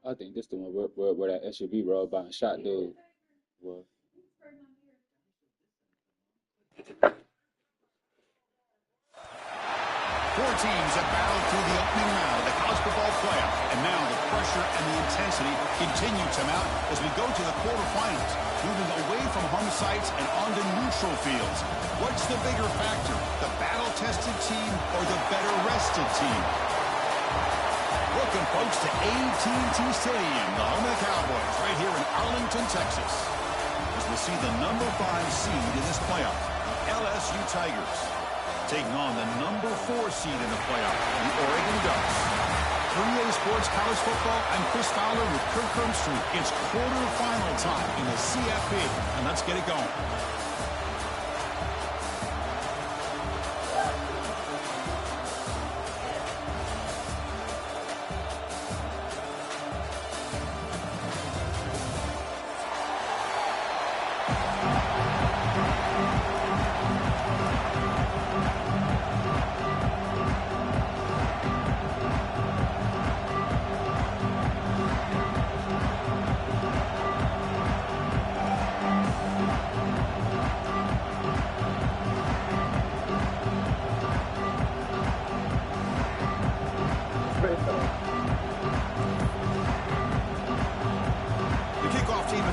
I think this the one where that SUV rolled by and shot dude. Was. Four teams have battled through the opening round of the college football playoff, and now the pressure and the intensity continue to mount as we go to the quarterfinals, moving away from home sites and onto neutral fields. What's the bigger factor, the battle-tested team or the better-rested team? Welcome, folks, to AT&T Stadium, the home of the Cowboys, right here in Arlington, Texas, as we see the number 5 seed in this playoff, the LSU Tigers, taking on the number 4 seed in the playoff, the Oregon Ducks. 3A Sports College Football, I'm Chris Fowler with Kirk Herbstreit. It's quarterfinal time in the CFP, and let's get it going.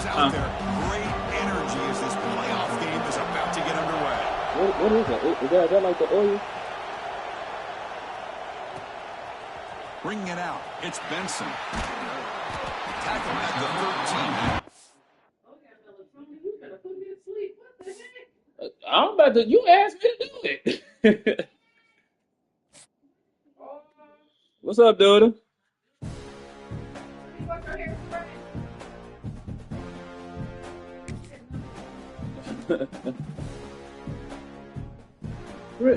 Out there. Great energy as this playoff game is about to get underway. What is that? Is that like the oil? Bringing it out. It's Benson. Tackle at the 13. I'm about to. You asked me to do it. What's up, dude?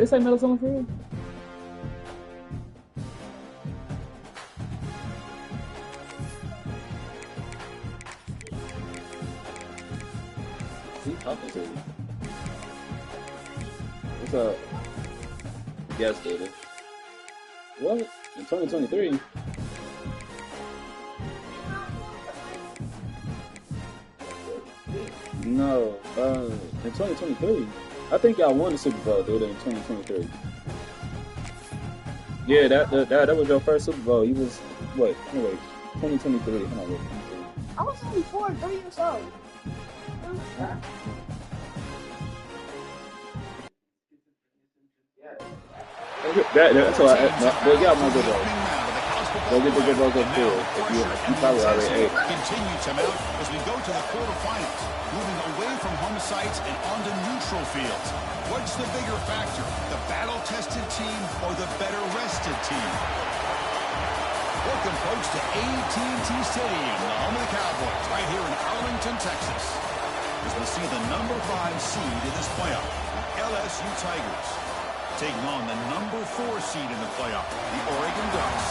It's like melatonin for real? He's talking to you. What's up? Yes, dude. What? In 2023? No, in 2023. I think y'all won the Super Bowl, dude, in 2023. Yeah, that was your first Super Bowl. You was, what, anyway, 2023. Hold on, wait. I was only 3 years old. That's all right. Well, y'all want to go. Go get the good Rose up too. You probably already ate. Continue to mount as we go to the quarterfinals, moving away from home sites and onto neutral fields. What's the bigger factor, the battle-tested team or the better-rested team? Welcome, folks, to AT&T Stadium, the home of the Cowboys, right here in Arlington, Texas, as we see the number 5 seed in this playoff, the LSU Tigers, taking on the number 4 seed in the playoff, the Oregon Ducks.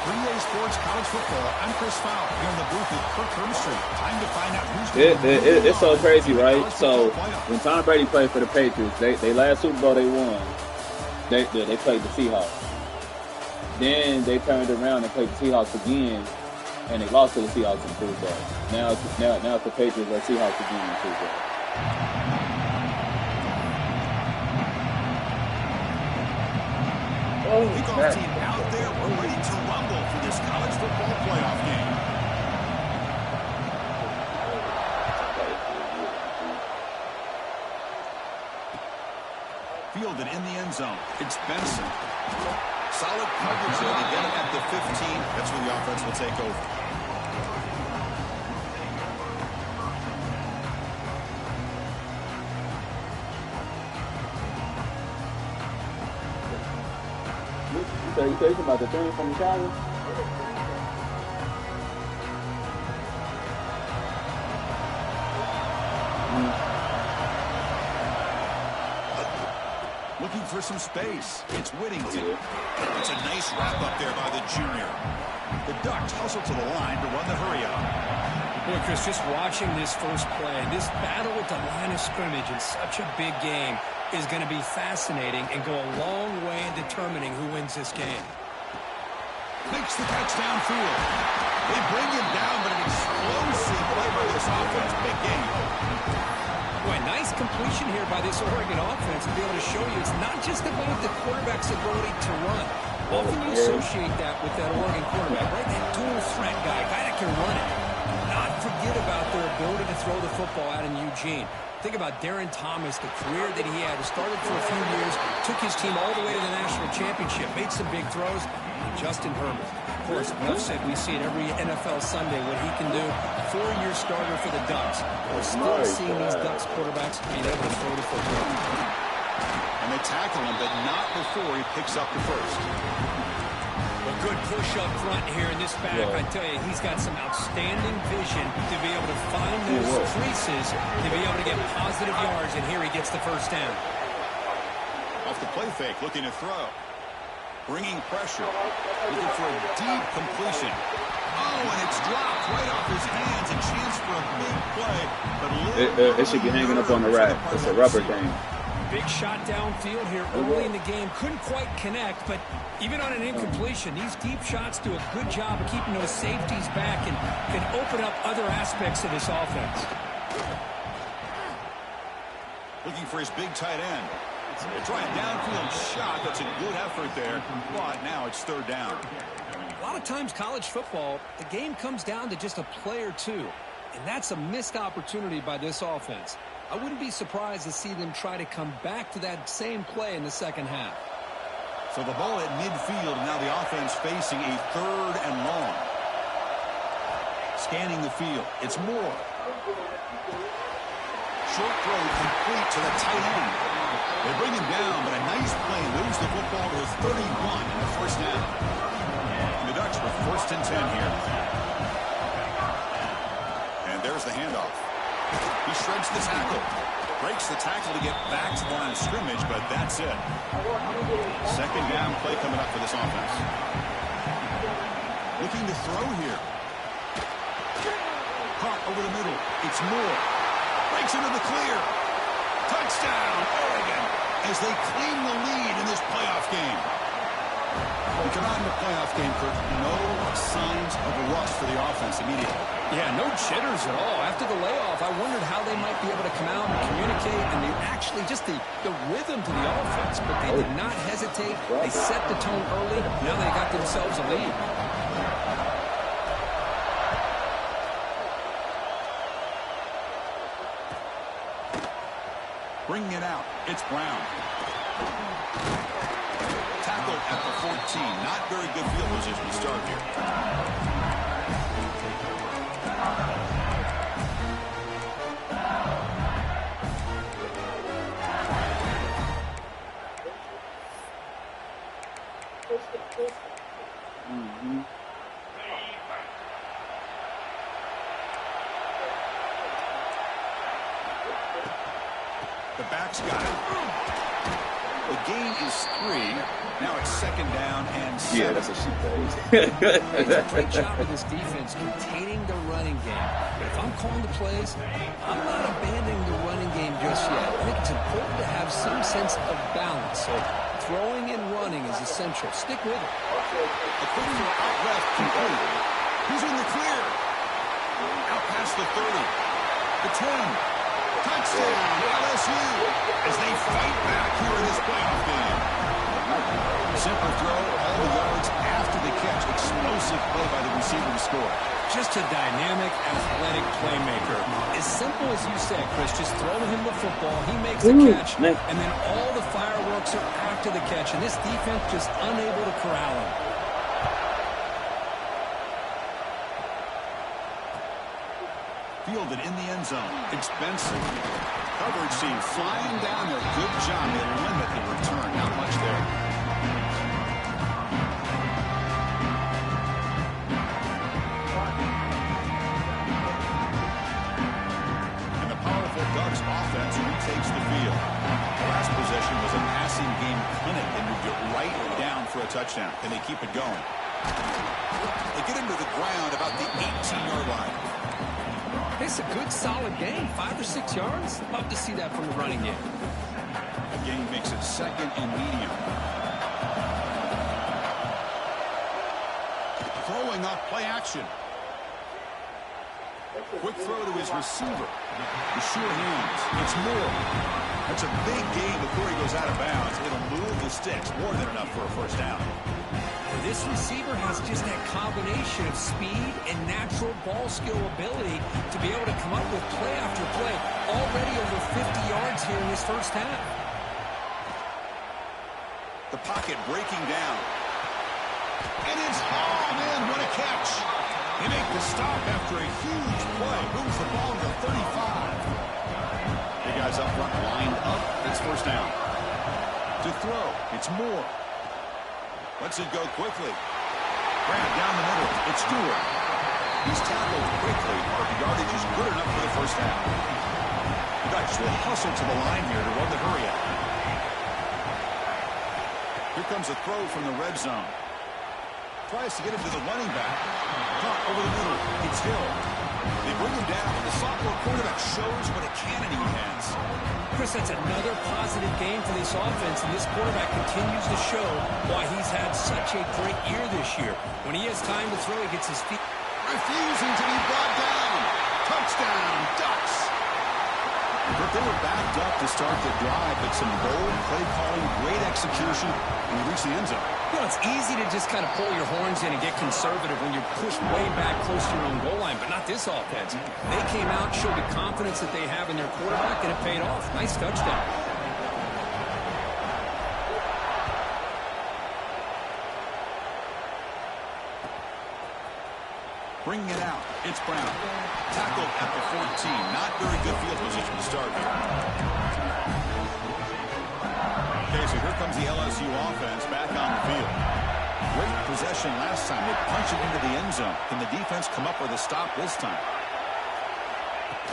3A Sports College Football, I'm Chris Fowler, here in the booth with Kirk Herbstreit. Time to find out who's it's so crazy, right? So, when Tom Brady played for the Patriots, they last Super Bowl they won, they played the Seahawks. Then they turned around and played the Seahawks again, and they lost to the Seahawks in the Super Bowl. Now it's the Patriots or Seahawks again in the Super Bowl. Kickoff team out there. We're ready to rumble for this college football playoff game. field and in the end zone. It's Benson. Solid coverage there. They get it at the 15. That's where the offense will take over. You say about the thing from the challenge? Looking for some space. It's Whittington. It's a nice wrap up there by the junior. The Ducks hustle to the line to run the hurry up. Boy, Chris, just watching this first play, this battle at the line of scrimmage in such a big game is going to be fascinating and go a long way in determining who wins this game. Makes the catch downfield. They bring him down, but an explosive play by this offense. Big game. Boy, nice completion here by this Oregon offense to be able to show you it's not just about the quarterback's ability to run. Often you associate that with that Oregon quarterback, right? That dual threat guy that can run it. Not forget about their ability to throw the football out in Eugene. Think about Darren Thomas, the career that he had. He started for a few years, took his team all the way to the national championship, made some big throws. And Justin Herbert, of course, enough said, we see it every NFL Sunday what he can do. 4-year starter for the Ducks. We're still seeing these Ducks quarterbacks being able to throw the football. And they tackle him, but not before he picks up the first. A good push up front here in this back. I tell you, he's got some outstanding vision to be able to find those creases, to be able to get positive yards, and here he gets the first down. Off the play fake, looking to throw. Bringing pressure. Looking for a deep completion. Oh, and it's dropped right off his hands. A chance for a big play. But it should be hanging up on the rack. It's a rubber thing. Big shot downfield here early in the game. Couldn't quite connect, but even on an incompletion, these deep shots do a good job of keeping those safeties back and can open up other aspects of this offense. Looking for his big tight end. Try a downfield shot. That's a good effort there, but now it's third down. A lot of times college football, the game comes down to just a play or two, and that's a missed opportunity by this offense. I wouldn't be surprised to see them try to come back to that same play in the second half. So the ball at midfield, and now the offense facing a third and long. Scanning the field. It's Moore. Short throw complete to the tight end. They bring him down, but a nice play moves the football to his 31 and the first down. And the Ducks were first and 10 here. And there's the handoff. He shreds the tackle. Breaks the tackle to get back to the line of scrimmage, but that's it. Second down play coming up for this offense. Looking to throw here. Caught over the middle. It's Moore. Breaks into the clear. Touchdown, Oregon, as they claim the lead in this playoff game. We come out in the playoff game, Kurt. No signs of a rust for the offense immediately. Yeah, no jitters at all. After the layoff, I wondered how they might be able to come out and communicate, and they actually just the rhythm to the offense, but they did not hesitate. They set the tone early. Now they got themselves a lead. Bringing it out, it's Brown. Tackle at the 14. Not very good field position to start here. The back's got it. The gain is 3. Now it's second down and 7. Yeah, that's a sheep phase. They did a great job with this defense containing the running game. But if I'm calling the plays, I'm not abandoning the running game just yet. I think it's important to have some sense of balance. So throwing and running is essential. Stick with it. A quick throw out left complete. Who's in the clear? Out past the 30. The 10. Touchdown, LSU, as they fight back here in this playoff game. Simple throw, all the yards after the catch. Explosive play by the receiver to score. Just a dynamic, athletic playmaker. As simple as you said, Chris, just throw him the football, he makes the catch, and then all the fireworks are after the catch, and this defense just unable to corral him. Fielded in the end zone. Expensive. Coverage team flying down there. Good job. They limit the return. Not much there. And the powerful Ducks offense retakes the field. The last possession was a passing game clinic. They moved it right down for a touchdown. Can they keep it going? They get him to the ground about the 18-yard line. It's a good, solid game. 5 or 6 yards. Love to see that from the running game. The game makes it second and medium. Throwing up play action. Quick throw to his receiver. The sure hands. It's Moore. That's a big gain before he goes out of bounds. It'll move the sticks. More than enough for a first down. This receiver has just that combination of speed and natural ball skill ability to be able to come up with play after play. Already over 50 yards here in this first half. The pocket breaking down. And it's hauled in. What a catch. They make the stop after a huge play. Moves the ball to 35. The guys up front lined up. It's first down. To throw. It's Moore. Lets it go quickly. Grab down the middle. It's Stewart. He's tackled quickly, but the yardage is good enough for the first down. The Ducks will hustle to the line here to run the hurry up. Here comes a throw from the red zone. Tries to get it to the running back. Caught over the middle. It's Hill. They bring him down. The sophomore quarterback shows what a cannon he has. Chris, that's another positive game for this offense, and this quarterback continues to show why he's had such a great year this year. When he has time to throw, he gets his feet. Refusing to be brought down. Touchdown, Ducks. But they were backed up to start the drive, but some bold play calling, great execution, and they reach the end zone. You know, it's easy to just kind of pull your horns in and get conservative when you're pushed way back close to your own goal line, but not this offense. They came out, showed the confidence that they have in their quarterback, and it paid off. Nice touchdown. Bringing it out. It's Brown. Tackled at the 14. Not very good field position to start here. Okay, so here comes the LSU offense back on the field. Great possession last time. They punch it into the end zone. Can the defense come up with a stop this time?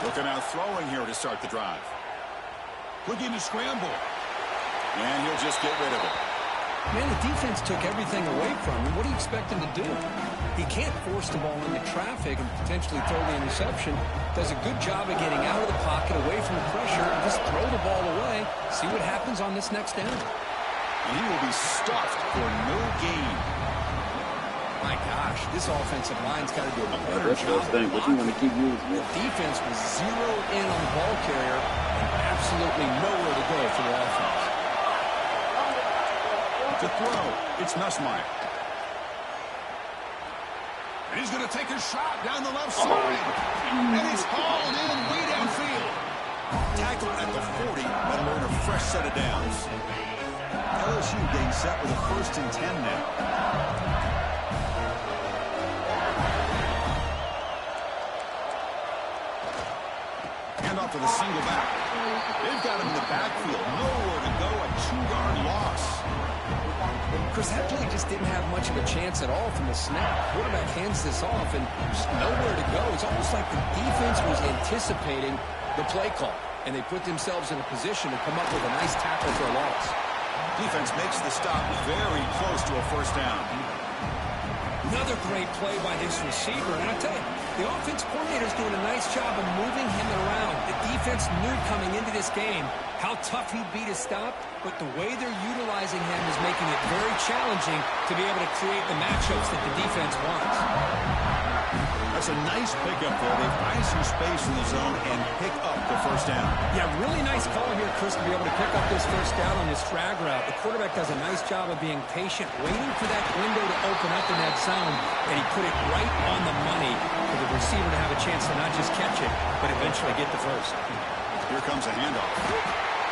Looking out throwing here to start the drive. Looking to scramble. And he'll just get rid of it. Man, the defense took everything away from him. What do you expect him to do? He can't force the ball into traffic and potentially throw the interception. Does a good job of getting out of the pocket, away from the pressure, and just throw the ball away. See what happens on this next down. And he will be stuffed for no gain. My gosh, this offensive line's got to do a better That's job. the thing, but you want to keep using The it. defense was zeroed in on the ball carrier and absolutely nowhere to go for the offense. To throw, it's Nussmeier. And he's going to take a shot down the left side. And he's hauled in way downfield. Tackled at the 40, and we're in a fresh set of downs. LSU getting set with a 1st and 10 now. Hand off to the single back. They've got him in the backfield. Nowhere to go. A 2-yard loss. Chris, that play just didn't have much of a chance at all from the snap. Quarterback hands this off and just nowhere to go. It's almost like the defense was anticipating the play call, and they put themselves in a position to come up with a nice tackle for a loss. Defense makes the stop very close to a first down. Another great play by this receiver, and I tell you, the offense coordinator's doing a nice job of moving him around. The defense knew coming into this game how tough he'd be to stop, but the way they're utilizing him is making it very challenging to be able to create the matchups that the defense wants. That's a nice pickup there. They find some space in the zone and pick up the first down. Yeah, really nice call here, Chris, to be able to pick up this first down on this drag route. The quarterback does a nice job of being patient, waiting for that window to open up in that zone, and he put it right on the money to receiver to have a chance to not just catch it, but eventually get the first. Here comes a handoff.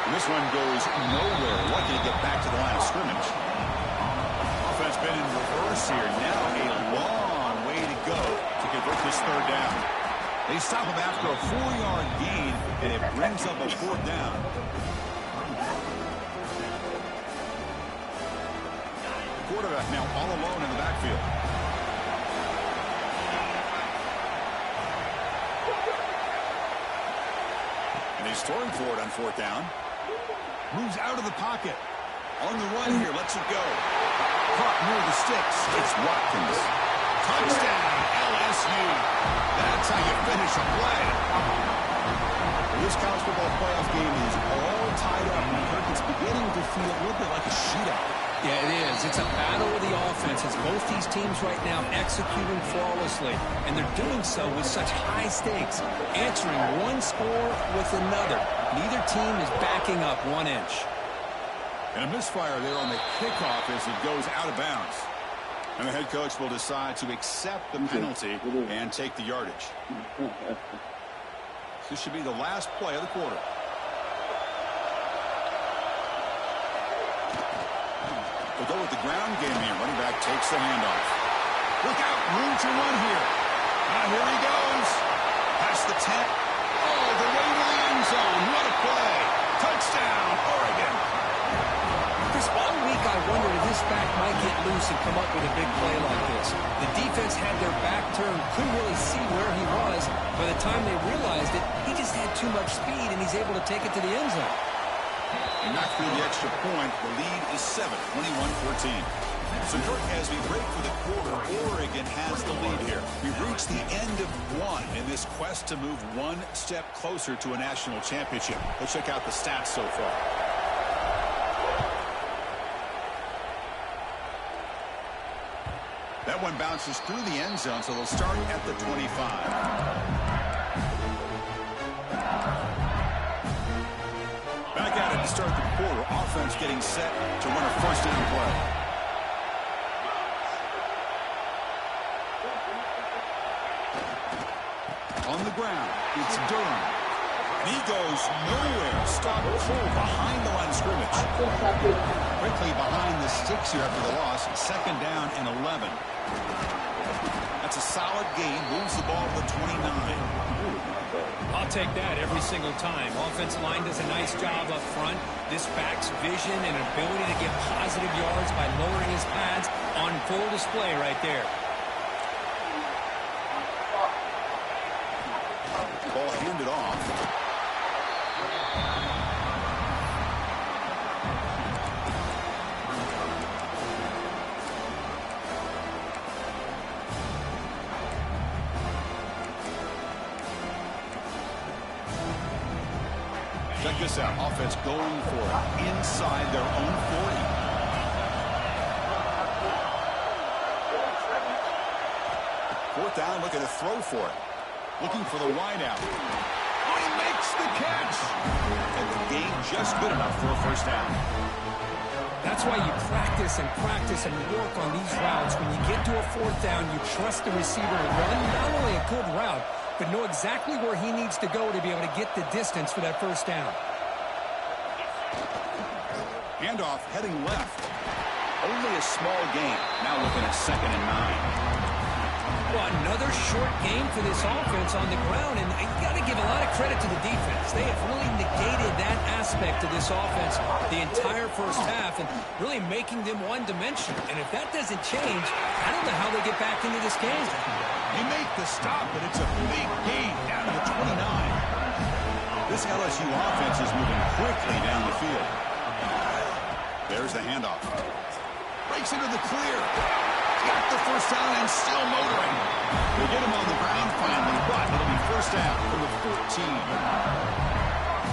And this one goes nowhere. Lucky to get back to the line of scrimmage. Offense been in reverse here. Now a long way to go to convert this third down. They stop him after a 4-yard gain, and it brings up a fourth down. Quarterback now all alone in the backfield. And he's throwing for it on fourth down. Moves out of the pocket. On the run here, lets it go. Caught near the sticks. It's Watkins. Touchdown, LSU. That's how you finish a play. This college football playoff game is all tied up. And Kirk, it's beginning to feel a little bit like a shootout. Yeah, it is. It's a battle of the offenses. Both these teams right now executing flawlessly, and they're doing so with such high stakes, answering one score with another. Neither team is backing up 1 inch. And a misfire there on the kickoff as it goes out of bounds. And the head coach will decide to accept the penalty and take the yardage. This should be the last play of the quarter. We'll go with the ground game here. Running back takes the handoff. Look out, room to run here. Here he goes. Past the 10. Oh, the way to the end zone. What a play. Touchdown, Oregon. Chris, all week I wondered if this back might get loose and come up with a big play like this. The defense had their back turned, couldn't really see where he was. By the time they realized it, he just had too much speed, and he's able to take it to the end zone. And knocked through the extra point. The lead is 7, 21-14. So, Kirk, as we break for the quarter, Oregon has the lead here. We've reached the end of one in this quest to move one step closer to a national championship. Let's check out the stats so far. That one bounces through the end zone, so they'll start at the 25. Back at it to start the quarter. Offense getting set to run a first down play. On the ground, it's Durham. And he goes nowhere. Stop full behind the line of scrimmage. Quickly behind the sticks here after the loss. Second down and 11. That's a solid gain. Moves the ball to the 29. I'll take that every single time. Offensive line does a nice job up front. This back's vision and ability to get positive yards by lowering his pads on full display right there. Ball handed off. Check this out. Offense going for it inside their own 40. Fourth down, looking to throw for it. Looking for the wideout. Oh, he makes the catch. And the gain just good enough for a first down. That's why you practice and work on these routes. When you get to a fourth down, you trust the receiver to run not only a good route, but know exactly where he needs to go to be able to get the distance for that first down. Handoff heading left. Only a small gain. Now looking at 2nd and 9. Well, another short game for this offense on the ground, and you got to give a lot of credit to the defense. They have really negated that aspect of this offense the entire first half and really making them one-dimensional. And if that doesn't change, I don't know how they get back into this game. They make the stop, but it's a big gain down to the 29. This LSU offense is moving quickly down the field. There's the handoff. Breaks into the clear. Got the first down and still motoring. They get him on the ground finally, but it'll be first down from the 14.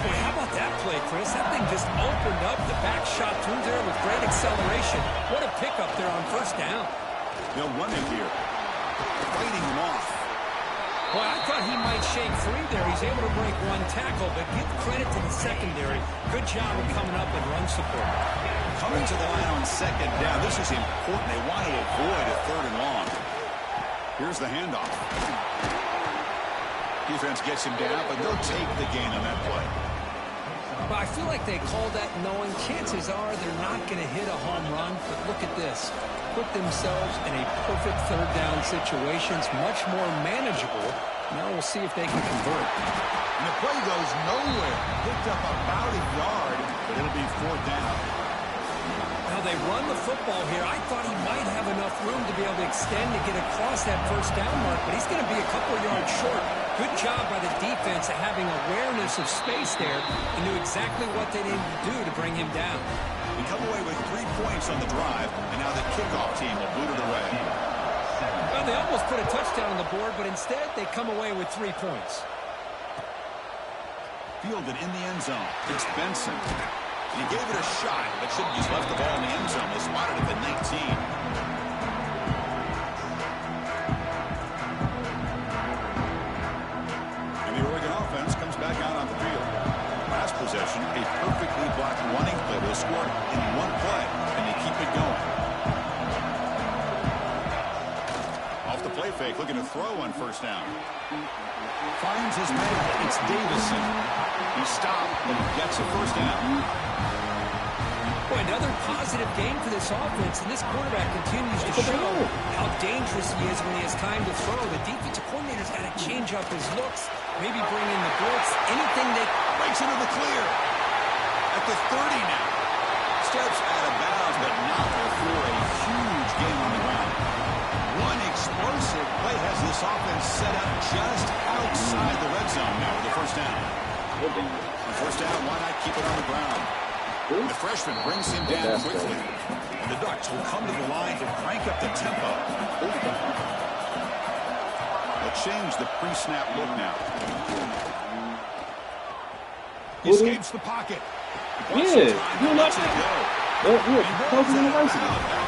Boy, how about that play, Chris? That thing just opened up. The back shot through there with great acceleration. What a pickup there on first down. They'll run it here. Fighting him off. Well, I thought he might shake free there. He's able to break one tackle, but give credit to the secondary. Good job of coming up with run support. Coming to the line on 2nd down. This is important. They want to avoid a 3rd and long. Here's the handoff. Defense gets him down, but they'll take the gain on that play. But I feel like they called that knowing chances are they're not going to hit a home run. But look at this. Put themselves in a perfect third down situation. It's much more manageable. Now we'll see if they can convert. And the play goes nowhere. Picked up about a yard, but it'll be fourth down. Now they run the football here. I thought he might have enough room to be able to extend to get across that first down mark, but he's going to be a couple yards short. Good job by the defense at having awareness of space there and knew exactly what they needed to do to bring him down. We come away with 3 points on the drive, and now the kickoff team will boot it away. Well, they almost put a touchdown on the board, but instead they come away with 3 points. Fielded in the end zone. It's Benson. He gave it a shot, but should have just left the ball in the end zone. They spotted it at 19. Possession, a perfectly blocked running play. They scored in one play, and they keep it going. Off the play fake, looking to throw on first down. Finds his man. It's Davison. He stopped, but he gets a first down. Boy, another positive game for this offense, and this quarterback continues to show how dangerous he is when he has time to throw. The defensive coordinator's got to change up his looks, maybe bring in the blitz, anything that breaks into the clear. At the 30 now. Steps out of bounds, but not before a huge game on the ground. One explosive play has this offense set up just outside the red zone now with the first down. First down, why not keep it on the ground? The freshman brings him down quickly. And the Ducks will come to the line to crank up the tempo. They'll change the pre-snap look now. He escapes the pocket. Yeah, you like that. That's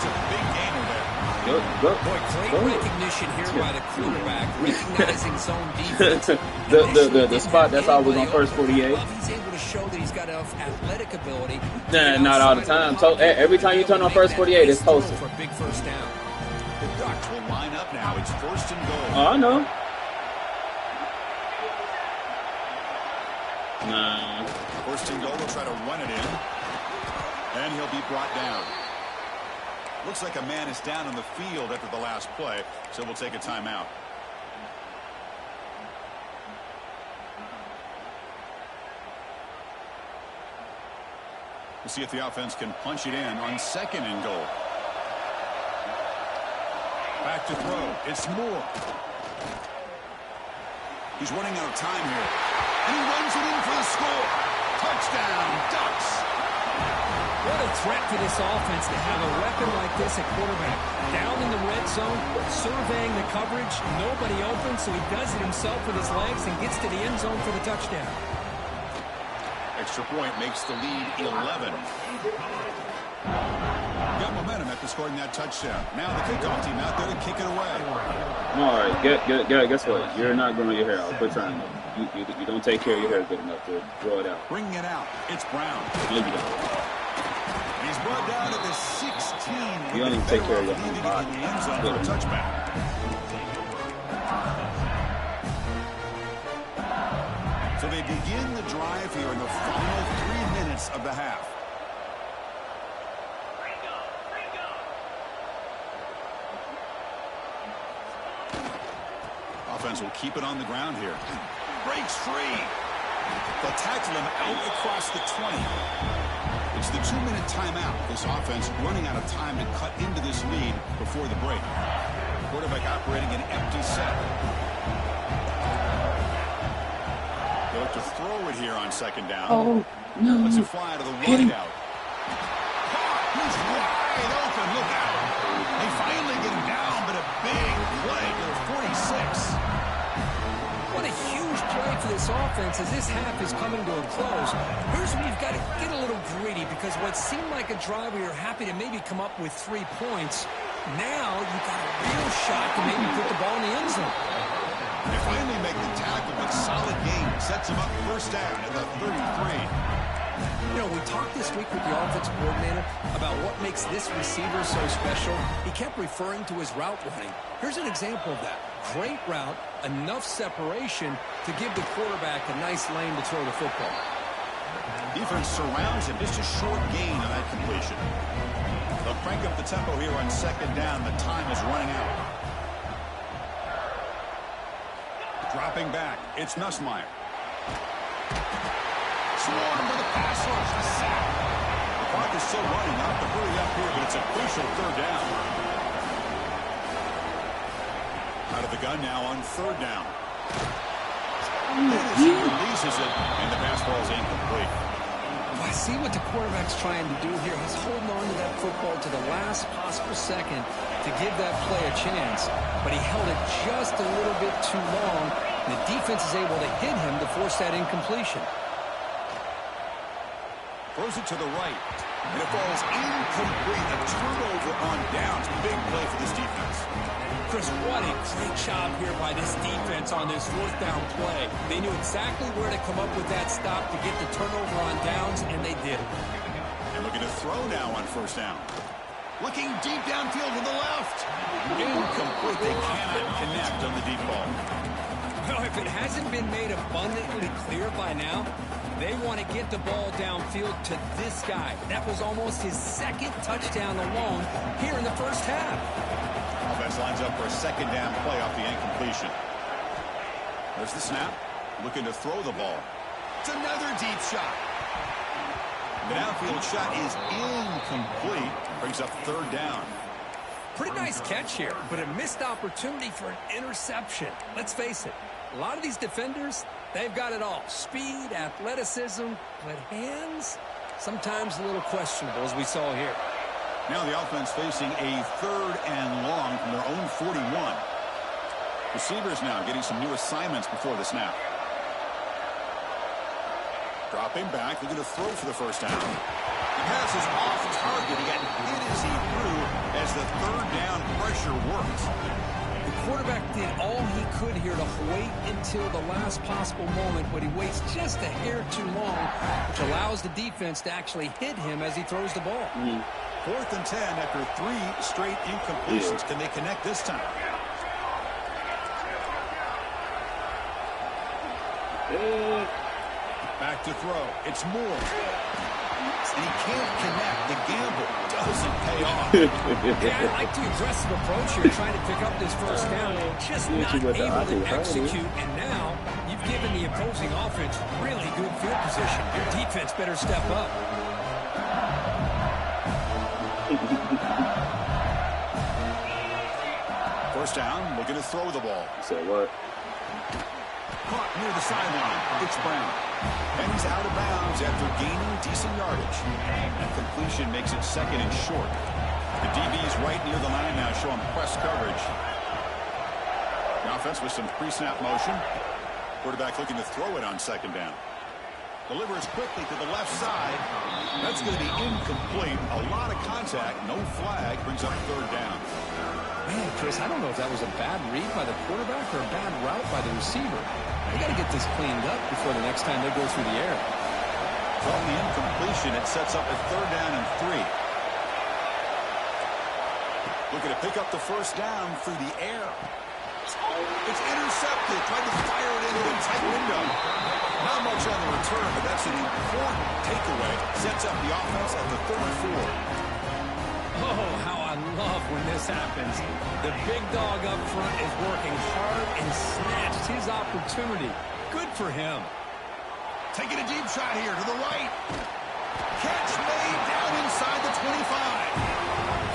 a big gainer there. Boy, great recognition here by the quarterback, recognizing zone defense. the spot that's always on first 48. He's able to show that he's got enough athletic ability. Nah, not all the time. So every time you turn on first 48, it's posted. For a big first down. The Ducks will line up now. It's first and goal. Oh, I know. Nah. First and goal, will try to run it in. And he'll be brought down. Looks like a man is down on the field after the last play, so we'll take a timeout. We'll see if the offense can punch it in on second and goal. Back to throw. It's Moore. He's running out of time here. And he runs it in for the score. Touchdown, Ducks. What a threat for this offense to have a weapon like this at quarterback. Down in the red zone, surveying the coverage, nobody open, so he does it himself with his legs and gets to the end zone for the touchdown. Extra point makes the lead 11. Got momentum after scoring that touchdown. Now the kickoff team out there to kick it away. All right, guess what? You're not growing your hair out. Quit trying to. You don't take care of your hair good enough to grow it out. Bringing it out. It's Brown. No, you don't. He's brought down to the 16. You don't even take care of your own body. In the end zone for a touchback. So they begin the drive here in the final 3 minutes of the half. Offense will keep it on the ground here. Breaks free. They'll tackle him out across the 20. It's the 2-minute timeout. This offense running out of time to cut into this lead before the break. Quarterback operating an empty set. They look to throw it here on second down. Oh, no. Let's it fly out of the wide out. He's wide open. Look out. They finally get him down, but a big play to the 46. What a huge play for this offense as this half is coming to a close. Here's where you've got to get a little greedy because what seemed like a drive where you're happy to maybe come up with 3 points, now you've got a real shot to maybe put the ball in the end zone. They finally make the tackle, but solid game sets them up first down at the 33. You know, we talked this week with the offensive coordinator about what makes this receiver so special. He kept referring to his route running. Here's an example of that. great route, enough separation to give the quarterback a nice lane to throw the football. Defense surrounds him. Just a short gain on that completion. They'll crank up the tempo here on second down. The time is running out. Dropping back, it's Nussmeier. Swarmed by the pass rush. A sack. The clock is still running. Not to hurry up here, but it's a crucial third down. Out of the gun now on third down. He releases it, and the pass ball is incomplete. I see what the quarterback's trying to do here. He's holding on to that football to the last possible second to give that play a chance, but he held it just a little bit too long, and the defense is able to hit him to force that incompletion. Throws it to the right, and it falls incomplete. A turnover on downs. Big play for this defense. Chris, what a great job here by this defense on this fourth down play. They knew exactly where to come up with that stop to get the turnover on downs, and they did it. And looking to throw now on first down. Looking deep downfield to the left. Incomplete. They cannot connect on the deep ball. Well, if it hasn't been made abundantly clear by now, they want to get the ball downfield to this guy. That was almost his second touchdown alone here in the first half. Offense lines up for a second down play off the incompletion. There's the snap. Looking to throw the ball. It's another deep shot. The downfield shot is incomplete. Brings up third down. Pretty nice catch here, but a missed opportunity for an interception. Let's face it, a lot of these defenders, they've got it all. Speed, athleticism, but hands, sometimes a little questionable, as we saw here. Now the offense facing a third and long from their own 41. Receivers now getting some new assignments before the snap. Dropping back, looking to throw for the first down. The pass is off target. He got hit as he threw as the third down pressure worked. The quarterback did all he could here to wait until the last possible moment, but he waits just a hair too long, which allows the defense to actually hit him as he throws the ball. Fourth and 10 after 3 straight incompletions. Can they connect this time? Back to throw. It's Moore. And he can't connect. The gamble doesn't pay off. Yeah, I like the aggressive approach here, trying to pick up this first down. Just not able to execute, and now you've given the opposing offense really good field position. Your defense better step up. First down, looking to throw the ball. Say what? Caught near the sideline. It's Brown. And he's out of bounds after gaining decent yardage. And completion makes it second and short. The DB's right near the line now, showing press coverage. The offense with some pre-snap motion. Quarterback looking to throw it on second down. Delivers quickly to the left side. That's going to be incomplete. A lot of contact. No flag. Brings up third down. Man, Chris, I don't know if that was a bad read by the quarterback or a bad route by the receiver. They got to get this cleaned up before the next time they go through the air. From the incompletion, it sets up a third down and 3. Looking to pick up the first down through the air. It's intercepted. Trying to fire it into a tight window. Not much on the return, but that's an important takeaway. Sets up the offense at the 34. Oh, how I love when this happens. The big dog up front is working hard and snatched his opportunity. Good for him. Taking a deep shot here to the right. Catch made down inside the 25.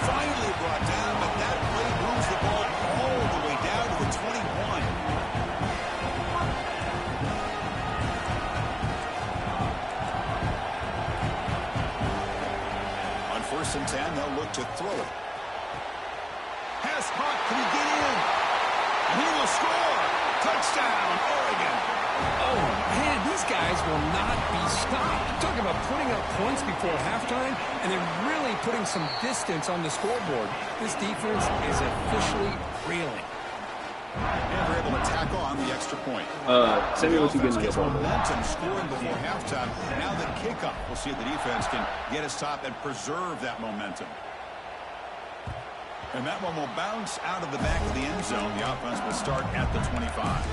Finally brought down, but that play moves the ball all the way down to the 21. First and 10, they'll look to throw it. Pass caught, can he get in? And he will score! Touchdown, Oregon! Oh, man, these guys will not be stopped. Talk about putting up points before halftime, and they're really putting some distance on the scoreboard. This defense is officially reeling. And they're able to tackle on the extra point. Send me what you get in your momentum scoring before halftime. Now the kickoff. We'll see if the defense can get us top and preserve that momentum. And that one will bounce out of the back of the end zone. The offense will start at the 25.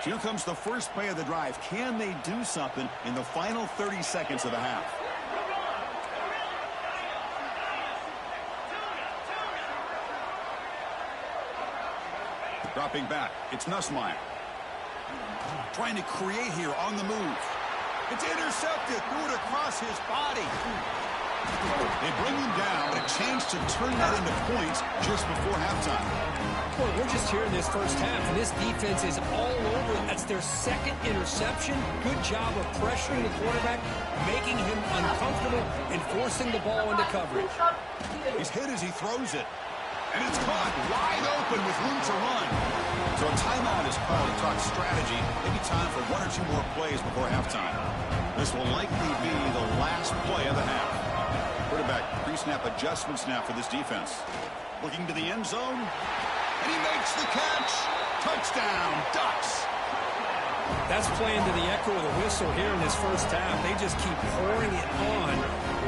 Here comes the first play of the drive. Can they do something in the final 30 seconds of the half? Dropping back, it's Nussmeier. Trying to create here on the move. It's intercepted. Threw it across his body. They bring him down, but a chance to turn that into points just before halftime. Well, we're just here in this first half, and this defense is all over it. That's their second interception. Good job of pressuring the quarterback, making him uncomfortable, and forcing the ball into coverage. He's hit as he throws it. And it's caught wide open with room to run. So a timeout is called to talk strategy. Maybe time for one or two more plays before halftime. This will likely be the last play of the half. Quarterback pre-snap adjustment snap for this defense. Looking to the end zone. And he makes the catch. Touchdown, Ducks. That's playing to the echo of the whistle here in this first half. They just keep pouring it on.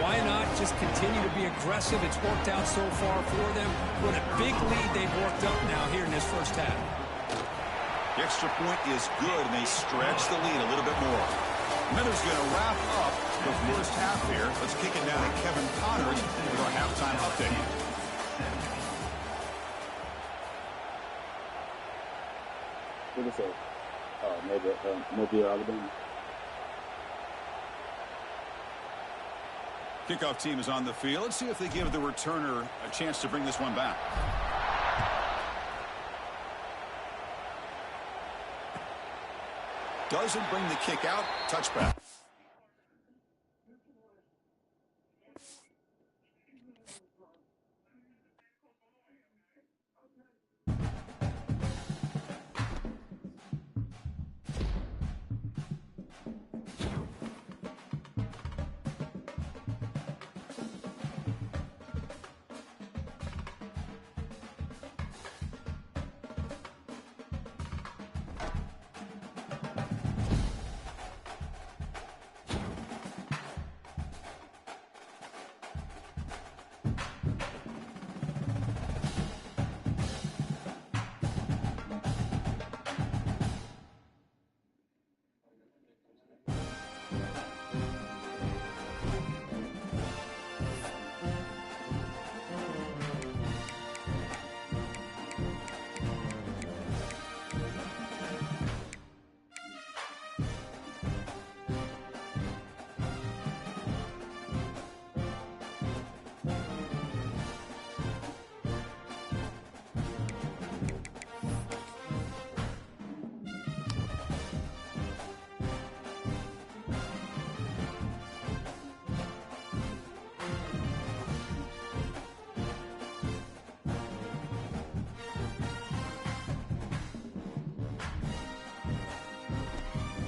Why not just continue to be aggressive? It's worked out so far for them. What a big lead they've worked up now here in this first half. The extra point is good, and they stretch the lead a little bit more. Miller's going to wrap up the first half here. Let's kick it down to Kevin Connors with our halftime update. What is it? Maybe Mobile, Alabama. Kickoff team is on the field. Let's see if they give the returner a chance to bring this one back. Doesn't bring the kick out. Touchback.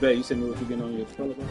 Bet, you sent me what you getting on your telephone?